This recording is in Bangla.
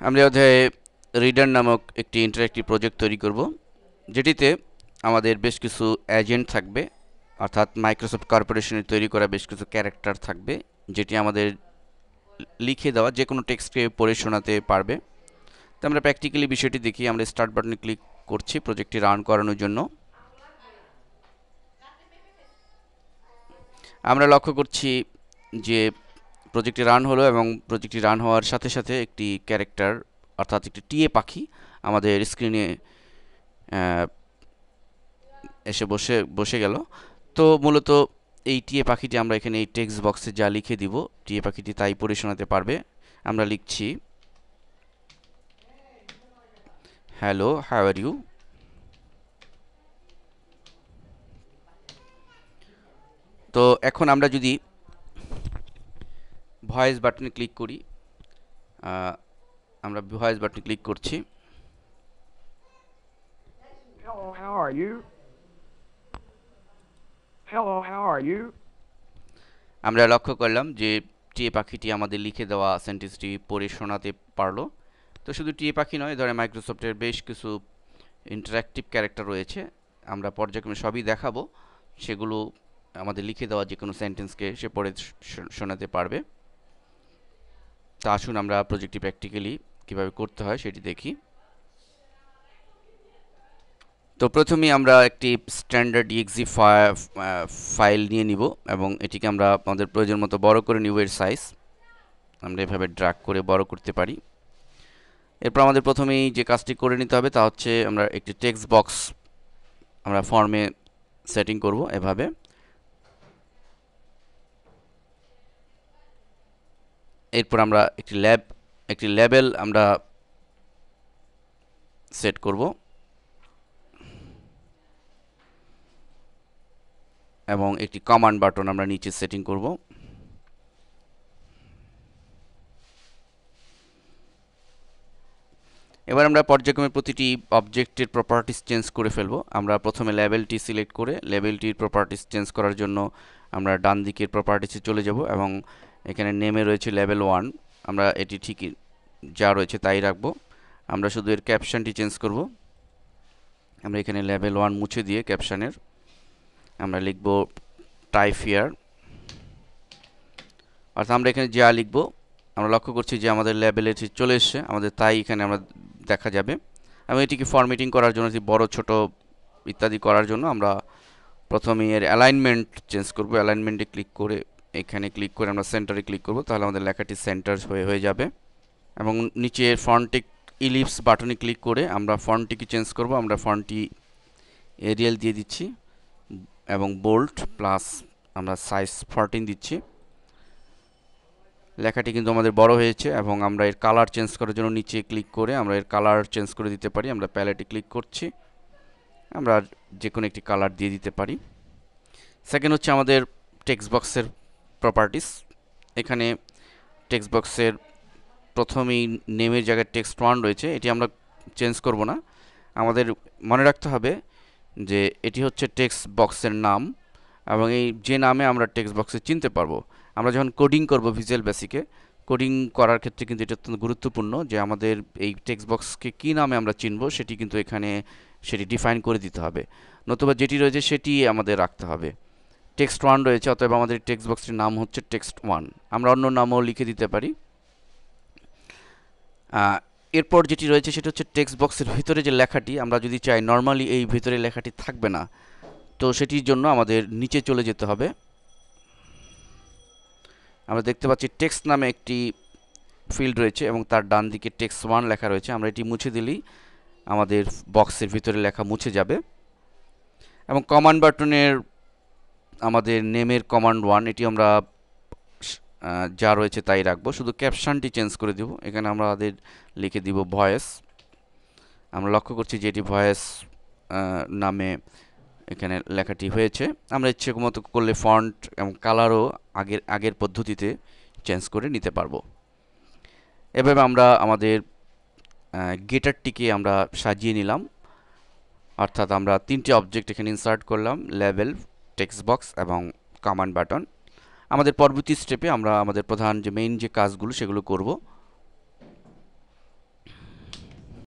আমরা অধ্যায়ে রিডার নামক একটি ইন্টারঅ্যাক্টিভ প্রজেক্ট তৈরি করব, যেটিতে আমাদের বেশ কিছু এজেন্ট থাকবে, অর্থাৎ মাইক্রোসফট কর্পোরেশনের তৈরি করা বেশ কিছু ক্যারেক্টার থাকবে, যেটি আমাদের লিখে দেওয়া যে কোনো টেক্সটকে পড়ে শোনাতে পারবে। তো আমরা প্র্যাকটিক্যালি বিষয়টি দেখি। আমরা স্টার্ট বাটনে ক্লিক করছি প্রজেক্টটি রান করানোর জন্য। আমরা লক্ষ্য করছি যে প্রজেক্টটি রান হলো এবং প্রজেক্টটি রান হওয়ার সাথে সাথে একটি ক্যারেক্টার অর্থাৎ একটি টিএ পাখি আমাদের স্ক্রিনে এসে বসে গেল। তো মূলত এই টিএ পাখিটি আমরা এখানে এই টেক্সট বক্সে যা লিখে দিব, টিএ পাখিটি তাই পড়ে শোনাতে পারবে। আমরা লিখছি, হ্যালো, হাউ আর ইউ। তো এখন আমরা যদি ভয়েস বাটনে ক্লিক করি, আমরা ভয়েস বাটনে ক্লিক করছি। Hello, how are you? Hello, how are you? আমরা লক্ষ্য করলাম যে টিএ পাখিটি আমাদের লিখে দেওয়া সেন্টেন্সটি পড়ে শোনাতে পারলো। তো শুধু টিএ পাখি নয়, ধরে মাইক্রোসফটের বেশ কিছু ইন্টারঅ্যাক্টিভ ক্যারেক্টার রয়েছে, আমরা পর্যায়ক্রমে সবই দেখাবো। সেগুলো আমাদের লিখে দেওয়া যে কোনো সেন্টেন্সকে সে পড়ে শোনাতে পারবে। তা আসুন আমরা প্রজেক্টটি প্র্যাকটিক্যালি কীভাবে করতে হয় সেটি দেখি। তো প্রথমেই আমরা একটি স্ট্যান্ডার্ড ইএক্সি ফাইল নিয়ে নিব এবং এটিকে আমরা আমাদের প্রয়োজন মতো বড় করে নিব। এর সাইজ আমরা এভাবে ড্র্যাগ করে বড় করতে পারি। এরপর আমাদের প্রথমেই যে কাজটি করে নিতে হবে তা হচ্ছে আমরা একটি টেক্সট বক্স আমরা ফর্মে সেটিং করব এভাবে। এরপর আমরা একটি লেবেল আমরা সেট করব এবং একটি কমান্ড বাটন আমরা নিচে সেটিং করব। এবার আমরা পর্যায়ক্রমে প্রতিটি অবজেক্টের প্রপার্টিস চেঞ্জ করে ফেলব। আমরা প্রথমে লেবেলটি সিলেক্ট করে লেবেলটির প্রপার্টিস চেঞ্জ করার জন্য আমরা ডান দিকের প্রপার্টিসে চলে যাব এবং এখানে নেমে রয়েছে লেভেল 1। আমরা এটি ঠিকই যা রয়েছে তাই রাখব। আমরা শুধু এর ক্যাপশনটি চেঞ্জ করব। আমরা এখানে লেভেল 1 মুছে দিয়ে ক্যাপশনের আমরা লিখব টাইপ হিয়ার, অর্থাৎ আমরা এখানে যা লিখব আমরা লক্ষ্য করছি যে আমাদের লেবেলে চলে এসছে, আমাদের তাই এখানে আমরা দেখা যাবে। এবং এটিকে ফরম্যাটিং করার জন্য, বড় ছোট ইত্যাদি করার জন্য আমরা প্রথমে এর অ্যালাইনমেন্ট চেঞ্জ করব। অ্যালাইনমেন্টে ক্লিক করে এখানে ক্লিক করে আমরা সেন্টারে ক্লিক করব, তাহলে আমাদের লেখাটি সেন্টার হয়ে যাবে। এবং নিচে ফন্টে ইলিপস বাটনে ক্লিক করে আমরা ফন্টটিকে চেঞ্জ করব। আমরা ফন্টটি এরিয়াল দিয়ে দিচ্ছি এবং বোল্ড প্লাস আমরা সাইজ 14 দিচ্ছি। লেখাটি কিন্তু আমাদের বড় হয়েছে এবং আমরা এর কালার চেঞ্জ করার জন্য নিচে ক্লিক করে আমরা এর কালার চেঞ্জ করে দিতে পারি। আমরা প্যালেটে ক্লিক করছি, আমরা যে কোনো একটি কালার দিয়ে দিতে পারি। সেকেন্ড হচ্ছে আমাদের টেক্সট বক্সের প্রপার্টিস। এখানে টেক্সট বক্সের প্রথমেই নেমের জায়গায় টেক্সট 1 রয়েছে, এটি আমরা চেঞ্জ করব না। আমাদের মনে রাখতে হবে যে এটি হচ্ছে টেক্সট বক্সের নাম এবং এই যে নামে আমরা টেক্সট বক্সে চিনতে পারবো। আমরা যখন কোডিং করব ভিজুয়াল বেসিকে, কোডিং করার ক্ষেত্রে কিন্তু এটা অত্যন্ত গুরুত্বপূর্ণ যে আমাদের এই টেক্সট বক্সকে কী নামে আমরা চিনব সেটি কিন্তু এখানে সেটি ডিফাইন করে দিতে হবে, নতুবা যেটি রয়েছে সেটি আমাদের রাখতে হবে। টেক্সট 1 রয়েছে, অতএব আমাদের টেক্সট বক্সটির নাম হচ্ছে টেক্সট 1। আমরা অন্য নামও লিখে দিতে পারি। এরপর যেটি রয়েছে সেটা হচ্ছে টেক্সট বক্সের ভিতরে যে লেখাটি, আমরা যদি চাই নর্মালি এই ভিতরে লেখাটি থাকবে না, তো সেটির জন্য আমাদের নিচে চলে যেতে হবে। আমরা দেখতে পাচ্ছি টেক্সট নামে একটি ফিল্ড রয়েছে এবং তার ডান দিকে টেক্সট 1 লেখা রয়েছে। আমরা এটি মুছে দিলেই আমাদের বক্সের ভিতরে লেখা মুছে যাবে। এবং কমান্ড বাটনের আমাদের নেমের কমান্ড 1, এটি আমরা যা রয়েছে তাই রাখবো, শুধু ক্যাপশনটি চেঞ্জ করে দিব। এখানে আমাদের লিখে দিব ভয়েস। আমরা লক্ষ্য করছি যে এটি ভয়েস নামে এখানে লেখাটি হয়েছে। আমরা ইচ্ছে মতো করলে ফন্ট এবং কালারও আগের পদ্ধতিতে চেঞ্জ করে নিতে পারবো। এভাবে আমরা আমাদের গেটারটিকে আমরা সাজিয়ে নিলাম, অর্থাৎ আমরা 3টি অবজেক্ট এখানে ইনসার্ট করলাম, লেভেল, টেক্সট বক্স এবং কমান্ড বাটন। আমাদের পরবর্তী স্টেপে আমরা আমাদের প্রধান যে মেইন যে কাজগুলো সেগুলো করব।